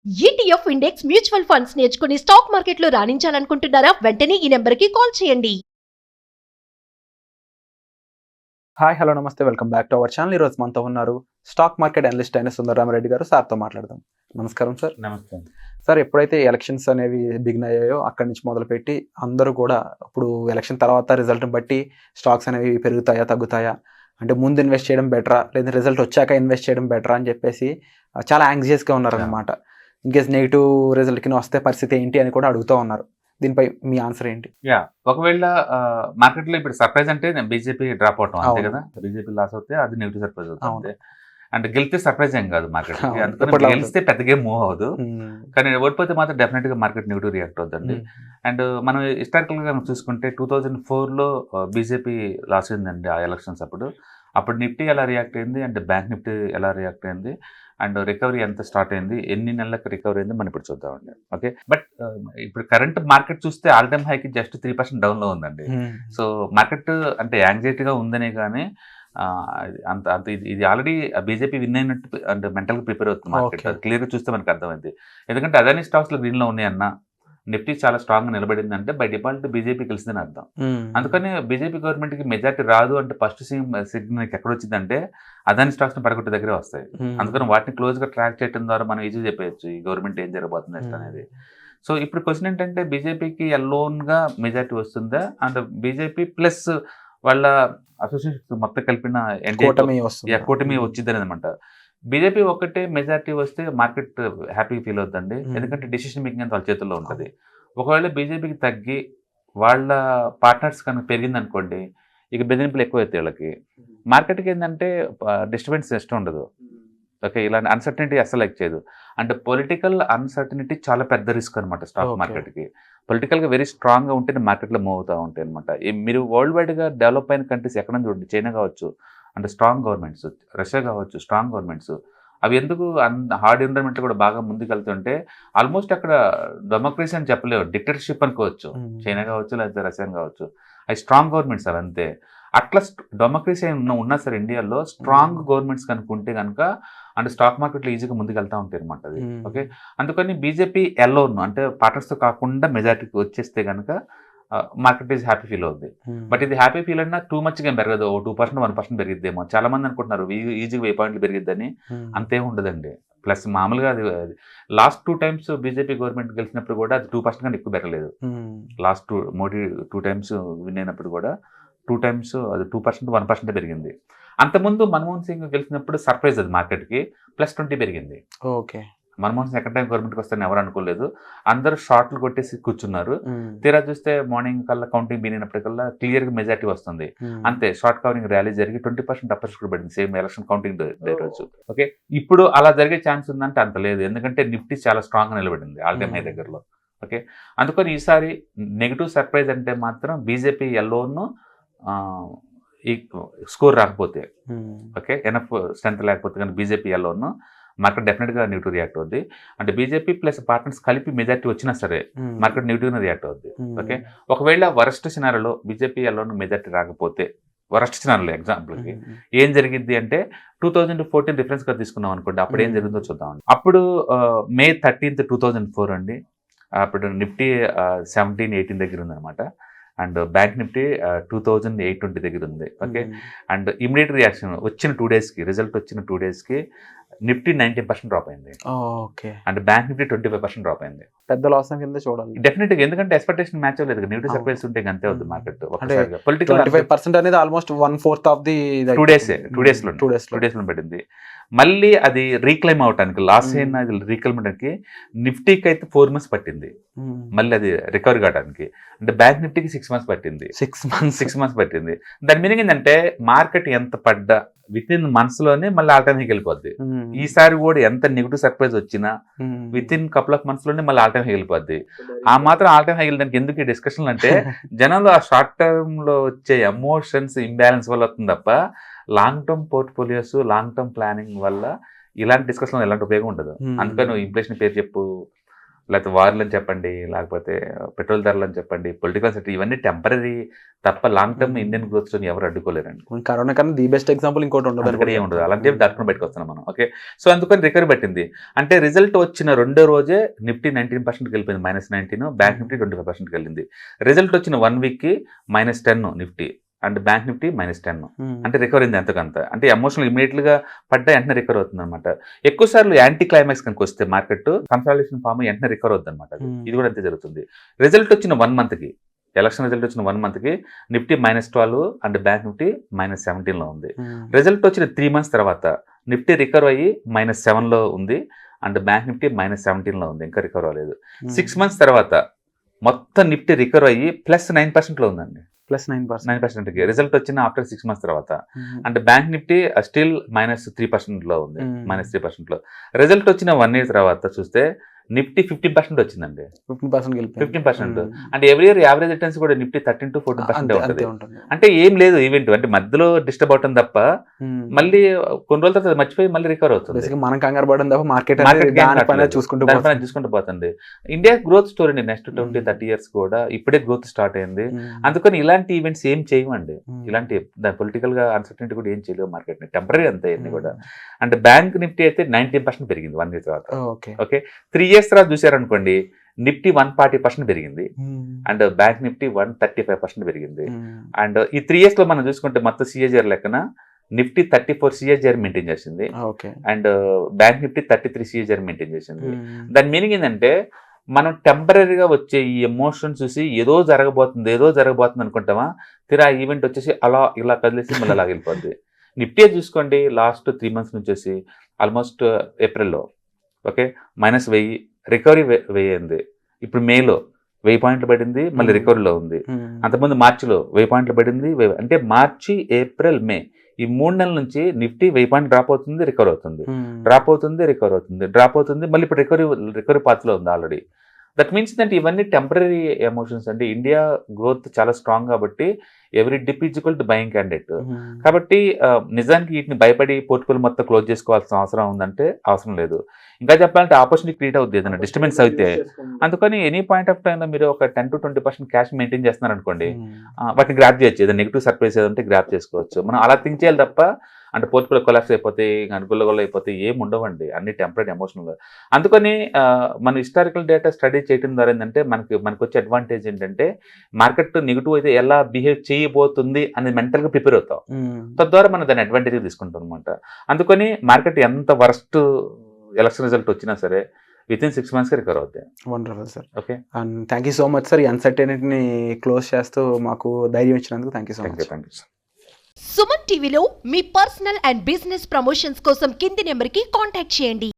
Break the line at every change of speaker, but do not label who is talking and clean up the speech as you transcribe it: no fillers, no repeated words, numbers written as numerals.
ETF index mutual funds నేర్చుకుని stock మార్కెట్లో రాణించాలనుకుంటున్నారా? వెంటనే ఈ నెంబర్కి కాల్ చేయండి.
హాయ్ హలో నమస్తే, welcome back to our channel. ఈరోజు మనతో ఉన్నారు స్టాక్ మార్కెట్ అనలిస్ట్ అయిన సుందరరామరెడ్డి గారు. సార్తో మాట్లాడదాం. నమస్కారం సార్.
నమస్తే.
సార్, ఎప్పుడైతే ఎలక్షన్స్ అనేవి బిగిన్ అయ్యాయో అక్కడి నుంచి మొదలుపెట్టి అందరూ కూడా ఇప్పుడు ఎలక్షన్ తర్వాత రిజల్ట్ని బట్టి స్టాక్స్ అనేవి పెరుగుతాయా తగ్గుతాయా, అంటే ముందు ఇన్వెస్ట్ చేయడం బెటరా లేదా రిజల్ట్ వచ్చాక ఇన్వెస్ట్ చేయడం బెటరా అని చెప్పేసి చాలా యాంగ్జియస్గా ఉన్నారనమాట. ఇన్కేస్ నెగిటివ్ రిజల్ట్ కింద వస్తే పరిస్థితి ఏంటి అని కూడా అడుగుతూ ఉన్నారు. దీనిపై మీ ఆన్సర్ ఏంటి?
ఒకవేళ మార్కెట్ లో ఇప్పుడు సర్ప్రైజ్ అంటే బీజేపీ డ్రాప్ అవటం అంతే కదా. బీజేపీ లాస్ అవుతే అది నెగిటివ్ సర్ప్రైజ్ అవుతుంది. అంటే గెలిస్తే సర్ప్రైజ్ ఏం కాదు మార్కెట్ కి, అందుకని గెలిస్తే పెద్దగా మూవ్ అవ్వదు. కానీ ఓడిపోతే మాత్రం డెఫినెట్ గా మార్కెట్ నెగిటివ్ రియాక్ట్ అవుతుంది. అండ్ మనం హిస్టారికల్ గా చూసుకుంటే 2004లో బీజేపీ లాస్ అయిందండి ఆ ఎలక్షన్స్ అప్పుడు నిఫ్టీ ఎలా రియాక్ట్ అయింది, అంటే బ్యాంక్ నిఫ్టీ ఎలా రియాక్ట్ అయింది, అండ్ రికవరీ ఎంత స్టార్ట్ అయింది, ఎన్ని నెలలకు రికవరీ అయింది మనం ఇప్పుడు చూద్దామండి. ఓకే, బట్ ఇప్పుడు కరెంట్ మార్కెట్ చూస్తే ఆల్ టైమ్ హైకి జస్ట్ 3% డౌన్ లో ఉందండి. సో మార్కెట్ అంటే యాంగ్జైటీగా ఉందనే కానీ అంత అంత ఇది ఆల్రెడీ బీజేపీ విన్ అయినట్టు అంటే మెంటల్గా ప్రిపేర్ అవుతుంది మార్కెట్. అది క్లియర్గా చూస్తే మనకు అర్థమైంది. ఎందుకంటే అదాని స్టాక్స్లో గ్రీన్లో ఉన్నాయన్న, నిఫ్టీ చాలా స్ట్రాంగ్గా నిలబడింది అంటే బై డిఫాల్ట్ బీజేపీ గెలిచిందని అర్థం. అందుకని బీజేపీ గవర్నమెంట్కి మెజార్టీ రాదు అంటే ఫస్ట్ సిగ్నల్ ఎక్కడ వచ్చిందంటే అదాని స్టాక్స్ని పడగొట్టే దగ్గరే వస్తాయి. అందుకని వాటిని క్లోజ్గా ట్రాక్ చేయడం ద్వారా మనం ఈజీ చెప్పేయచ్చు ఈ గవర్నమెంట్ ఏం జరగబోతుంది అనేది. సో ఇప్పుడు క్వశ్చన్ ఏంటంటే బీజేపీకి అలోన్గా మెజార్టీ వస్తుందా, అంటే బీజేపీ ప్లస్ వాళ్ళ అసోసియేషన్ మొత్తం కలిపిన కూటమి వచ్చిందని అనమాట. బీజేపీ ఒక్కటే మెజార్టీ వస్తే మార్కెట్ హ్యాపీ ఫీల్ అవుతుందండి, ఎందుకంటే డిసిషన్ మేకింగ్ అంతా వాళ్ళ చేతుల్లో ఉంటుంది. ఒకవేళ బీజేపీకి తగ్గి వాళ్ళ పార్ట్నర్స్ కనుక పెరిగింది అనుకోండి, ఇక బెదిరింపులు ఎక్కువ అవుతాయి వాళ్ళకి. మార్కెట్కి ఏంటంటే డిస్టర్బెన్స్ ఇష్టం ఉండదు. ఓకే, ఇలాంటి అన్సర్టనిటీ అస్సలు లైక్ చేయదు. అంటే పొలిటికల్ అన్సర్టనిటీ చాలా పెద్ద రిస్క్ అనమాట స్టాక్ మార్కెట్కి. పొలిటికల్గా వెరీ స్ట్రాంగ్గా ఉంటేనే మార్కెట్లో మూవ్ అవుతూ ఉంటాయి అనమాట. మీరు వరల్డ్ వైడ్గా డెవలప్ అయిన కంట్రీస్ ఎక్కడ చూడండి, చైనా కావచ్చు అంటే స్ట్రాంగ్ గవర్నమెంట్స్, రష్యా కావచ్చు స్ట్రాంగ్ గవర్నమెంట్స్, అవి ఎందుకు హార్డ్ ఎన్విరాన్మెంట్ కూడా బాగా ముందుకెళ్తుంటే ఆల్మోస్ట్ అక్కడ డెమోక్రసీ అని చెప్పలేవు, డిక్టేటర్షిప్ అనుకోవచ్చు. చైనా కావచ్చు లేకపోతే రష్యా కావచ్చు, అవి స్ట్రాంగ్ గవర్నమెంట్స్ అవి అంతే. అట్లా డెమోక్రసీ ఉన్నా సరే ఇండియాలో స్ట్రాంగ్ గవర్నమెంట్స్ కనుక్కుంటే కనుక అంటే స్టాక్ మార్కెట్లో ఈజీగా ముందుకు వెళ్తూ ఉంటాయి అనమాట అది. ఓకే, అందుకని బీజేపీ ఎల్లోను అంటే పార్టనర్స్తో కాకుండా మెజార్టీకి వచ్చేస్తే కనుక మార్కెట్ ఈజ్ హ్యాపీ ఫీల్ అవుద్ది. బట్ ఇది హ్యాపీ ఫీల్ అయినా టూ మచ్గా ఏం పెరగదు, 2% 1% పెరిగిద్దేమో. చాలా మంది అనుకుంటున్నారు ఈజీగా 1000 పాయింట్లు పెరిగిద్దని, అంతేం ఉండదండి. ప్లస్ మామూలుగా అది లాస్ట్ 2 times బీజేపీ గవర్నమెంట్ గెలిచినప్పుడు కూడా అది 2% కన్నా ఎక్కువ పెరగలేదు. లాస్ట్ మోడీ 2 times విన్ అయినప్పుడు కూడా 2 times అది 2% 1% పెరిగింది. అంతకుముందు మన్మోహన్ సింగ్ గెలిచినప్పుడు సర్ప్రైజ్ అది మార్కెట్కి, +20 పెరిగింది.
Okay,
Manmohan Singh second time గవర్నమెంట్కి వస్తారని ఎవరు అనుకోలేదు. అందరూ షార్ట్లు కొట్టేసి కూర్చున్నారు. తీరా చూస్తే మార్నింగ్ కల్లా కౌంటింగ్ బిగినప్పటికల్లా క్లియర్గా మెజార్టీ వస్తుంది. అంతే, షార్ట్ కవరింగ్ ర్యాలీ జరిగి 20% అప్పర్ పడింది సేమ్ ఎలక్షన్ కౌంటింగ్ డే రోజు. ఓకే, ఇప్పుడు అలా జరిగే ఛాన్స్ ఉందంటే అంత లేదు, ఎందుకంటే నిఫ్టీ చాలా స్ట్రాంగ్గా నిలబడింది ఆల్ టైమ్ హై దగ్గరలో. ఓకే, అందుకని ఈసారి నెగిటివ్ సర్ప్రైజ్ అంటే మాత్రం బీజేపీ ఎల్లోను ఈ స్కోర్ రాకపోతే, ఓకే ఎనఫ్ స్ట్రెంత్ లేకపోతే కానీ బీజేపీ ఎల్లోను మార్కెట్ డెఫినెట్గా నెగిటివ్ రియాక్ట్ అవుద్ది. అంటే బీజేపీ ప్లస్ పార్ట్నర్స్ కలిపి మెజార్టీ వచ్చినా సరే మార్కెట్ నెగిటివ్గా రియాక్ట్ అవుద్ది. ఓకే, ఒకవేళ వరస్ట్ సినారియోలో బీజేపీ ఎల్లోను మెజార్టీ రాకపోతే, వరస్ట్ సినారియోలో ఎగ్జాంపుల్కి ఏం జరిగింది అంటే 2014 రిఫరెన్స్గా తీసుకున్నాం అనుకోండి, అప్పుడు ఏం జరిగిందో చూద్దామండి. అప్పుడు May 13th 2004 అండి. అప్పుడు నిఫ్టీ 17-18 దగ్గర ఉందన్నమాట. అండ్ బ్యాంక్ నిఫ్టీ 2820 దగ్గర ఉంది. ఓకే, అండ్ ఇమీడియట్ రియాక్షన్ వచ్చిన 2 daysకి, రిజల్ట్ వచ్చిన 2 daysకి నిఫ్టీ 19% డ్రాప్ అయింది.
Okay,
and bank Nifty 25% drop అయింది.
పెద్ద లాస్ కింద చూడాలి
డెఫినెట్గా, ఎందుకంటే ఎక్స్పెక్టేషన్ మ్యాచ్ అవ్వలేదు. నెగిటివ్ సర్ప్రైజ్ ఉంటే అంతే అవుతుంది మార్కెట్.
పొలిటికల్ 25% అనేది ఆల్మోస్ట్ 1/4 ఆఫ్ ది
2 days లో పడింది. మళ్ళీ అది రీక్లైమ్ అవడానికి లాస్ అయిన రీక్లైమ్ అవడానికి నిఫ్టీకి అయితే 4 months పట్టింది మళ్ళీ అది రికవరీ కావడానికి. అంటే బ్యాంక్ నిఫ్టీకి 6 months పట్టింది. 6 months పట్టింది. దాని మీనింగ్ ఏంటంటే మార్కెట్ ఎంత పడ్డా విత్ ఇన్ మంత్స్ లోనే మళ్ళీ ఆల్ టైమ్ హైకి వెళ్ళిపోద్ది. ఈసారి కూడా ఎంత నెగిటివ్ సర్ప్రైజ్ వచ్చినా with in couple of months లోనే మళ్ళీ ఆల్ టైమ్ హై వెళ్ళిపోద్ది. ఆ మాత్రం ఆల్ టైమ్ హై వెళ్ళడానికి ఎందుకు ఈ డిస్కషన్ అంటే జనంలో ఆ షార్ట్ టర్మ్ లో వచ్చే ఎమోషన్స్ ఇంబ్యాలెన్స్ వల్ల వస్తుంది తప్ప long term portfolios long term planning వల్ల ఇలాంటి డిస్కషన్ ఎలాంటి ఉపయోగం ఉండదు. అందుకని ఇన్ఫ్లేషన్ పేరు చెప్పు, లేకపోతే వార్లు అని చెప్పండి, లేకపోతే పెట్రోల్ ధరలు అని చెప్పండి, పొలిటికల్ సెక్టర్, ఇవన్నీ టెంపరీ తప్ప long term Indian growth story ఎవరు అడ్డుకోలేరండి.
కరోనా కన్నా ది బెస్ట్ ఎగ్జాంపుల్ ఇంకోటి ఉండదు,
అక్కడ ఏముండదు. అలాంటి దాటుకుని బయటకు వస్తున్నాం మనం. ఓకే, సో అందుకని రికవరీ పట్టింది. అంటే రిజల్ట్ వచ్చిన రెండో రోజే నిఫ్టీ 19% వెళ్ళిపోయింది, -19, బ్యాంక్ నిఫ్టీ 25% వెళ్ళింది. రిజల్ట్ వచ్చిన 1 వీక్కి -10 నిఫ్టీ అండ్ బ్యాంక్ నిఫ్టీ -10. అంటే రికవర్ అయింది ఎంతకంత. అంటే ఎమోషనల్ ఇమీడియట్ గా పడ్డా వెంటనే రికవర్ అవుతుంది అనమాట. ఎక్కువ సార్లు యాంటీ క్లైమాక్స్ కనుక వస్తే మార్కెట్ కన్సాలిడేషన్ ఫామ్ వెంటనే రికవర్ అవుతుంది అనమాట. ఇది కూడా అంతే జరుగుతుంది. రిజల్ట్ వచ్చిన 1 మంత్కి, ఎలక్షన్ రిజల్ట్ వచ్చిన 1 మంత్కి నిఫ్టీ -12 అండ్ బ్యాంక్ నిఫ్టీ -17 లో ఉంది. రిజల్ట్ వచ్చిన 3 మంత్స్ తర్వాత నిఫ్టీ రికవర్ అయ్యి -7 లో ఉంది అండ్ బ్యాంక్ నిఫ్టీ -17 లో ఉంది, ఇంకా రికవర్ అవ్వలేదు. 6 మంత్స్ తర్వాత మొత్తం నిఫ్టీ రికవర్ అయ్యి +9% లో ఉందండి. +9%కి రిజల్ట్ వచ్చిన ఆఫ్టర్ 6 మంత్స్ తర్వాత. అంటే బ్యాంక్ నిఫ్టీ స్టిల్ -3% లో ఉంది, -3% లో. రిజల్ట్ వచ్చిన 1 ఇయర్ తర్వాత చూస్తే నిఫ్టీ 15% వచ్చిందండి. 15%. అంటే ఎవ్రీ ఇయర్ యావరేజ్ రిటర్న్స్ కూడా నిఫ్టీ 13 to 14% ఉంటుంది. అంటే ఏం లేదు ఈవెంట్, అంటే మధ్యలో డిస్టర్బ్ అవటం తప్ప మళ్ళీ కొన్ని రోజుల తర్వాత మర్చిపోయి మళ్ళీ రికవర్ అవుతుంది.
మనం కంగారు పడడం తప్ప మార్కెట్
చూసుకుంటూ పోతుంది. India growth story next 20-30 years కూడా ఇప్పుడే గ్రోత్ స్టార్ట్ అయింది. అందుకని ఇలాంటి ఈవెంట్స్ ఏం చేయమండి. ఇలాంటి పొలిటికల్ గా అన్సర్టనిటీ కూడా ఏం చేయలేవు మార్కెట్ ని, టెంపరీ అంతే అన్ని కూడా. అంటే బ్యాంక్ నిఫ్టీ అయితే 19% పెరిగింది 1 ఇయర్ తర్వాత. ఓకే, 3 ఇయర్స్ తర్వాత చూసారనుకోండి నిఫ్టీ 140% పెరిగింది అండ్ బ్యాంక్ నిఫ్టీ 135% పెరిగింది. అండ్ ఈ 3 ఇయర్స్ లో మనం చూసుకుంటే మొత్తం సిఏజిఆర్ లెక్కన నిఫ్టీ 34 సిఏజిఆర్ మెయింటైన్ చేసింది and bank Nifty 33 CAGR maintain చేసింది. దాని మీనింగ్ ఏంటంటే మనం టెంపరీగా వచ్చే ఈ ఎమోషన్ చూసి ఏదో జరగబోతుంది అనుకుంటామా, తీరా ఈవెంట్ వచ్చేసి అలా ఇలా కదిలేసి మళ్ళీ అలా వెళ్ళిపోద్ది. నిఫ్టీ చూసుకోండి లాస్ట్ 3 మంత్స్ నుంచి వచ్చేసి ఆల్మోస్ట్ ఏప్రిల్లో ఓకే -1000, రికవరీ 1000 అయింది. ఇప్పుడు మేలో 1000 పాయింట్లు పడింది, మళ్ళీ రికవరీలో ఉంది. అంతకుముందు మార్చిలో 1000 పాయింట్లు పడింది. అంటే మార్చి, ఏప్రిల్, మే ఈ 3 నెలల నుంచి నిఫ్టీ 1000 పాయింట్లు డ్రాప్ అవుతుంది, రికవర్ అవుతుంది, డ్రాప్ అవుతుంది, రికవర్ అవుతుంది, డ్రాప్ అవుతుంది, మళ్ళీ ఇప్పుడు రికవరీ పాత్లో ఉంది ఆల్రెడీ. దట్ మీన్స్ ఏంటంటే ఇవన్నీ టెంపరీ ఎమోషన్స్ అండి. ఇండియా గ్రోత్ చాలా స్ట్రాంగ్ కాబట్టి every dip is equal to buying candidate. కాబట్టి నిజానికి వీటిని భయపడి పోర్ట్ఫోలియో మొత్తం క్లోజ్ చేసుకోవాల్సిన అవసరం ఉందంటే అవసరం లేదు. ఇంకా చెప్పాలంటే ఆపర్చునిటీ క్రియేట్ అవుతుంది ఏదైనా డిస్టర్బెన్స్ అయితే. అందుకని ఎనీ పాయింట్ ఆఫ్ టైంలో మీరు ఒక 10 to 20% క్యాష్ మెయింటైన్ చేస్తున్నారు అనుకోండి, వాటిని గ్రాప్ చేయొచ్చు. ఏదైనా నెగిటివ్ సర్ప్రైజ్ ఏదంటే గ్రాప్ చేసుకోవచ్చు. మనం అలా థింక్ చేయాలి తప్ప అంటే పోర్ట్ఫోలియో కొలాప్స్ అయిపోతాయి, అనుకూలంగా అయిపోతాయి ఏమి ఉండవండి. అన్ని టెంపరీ ఎమోషనల్. అందుకని మన హిస్టారికల్ డేటా స్టడీ చేయడం ద్వారా ఏంటంటే మనకు వచ్చే అడ్వాంటేజ్ ఏంటంటే మార్కెట్ నెగిటివ్ అయితే ఎలా బిహేవ్ చేయబోతుంది అనేది మెంటల్గా ప్రిపేర్ అవుతాం. తద్వారా మనం దాన్ని అడ్వాంటేజ్ తీసుకుంటాం అనమాట. అందుకని మార్కెట్ ఎంత వర్స్ట్ ఎలక్షన్ రిజల్ట్ వచ్చినా సరే వితిన్ 6 months రికవర్ అవుతాయి.
Wonderful sir.
Okay,
and thank you so much sir. ఈ అన్సర్టనిటీని క్లోజ్ చేస్తూ మాకు ధైర్యం ఇచ్చినందుకు thank you so much.
Suman టీవీలో మీ పర్సనల్ అండ్ బిజినెస్ ప్రమోషన్స్ కోసం కింది నెంబర్కి కాంటాక్ట్ చేయండి.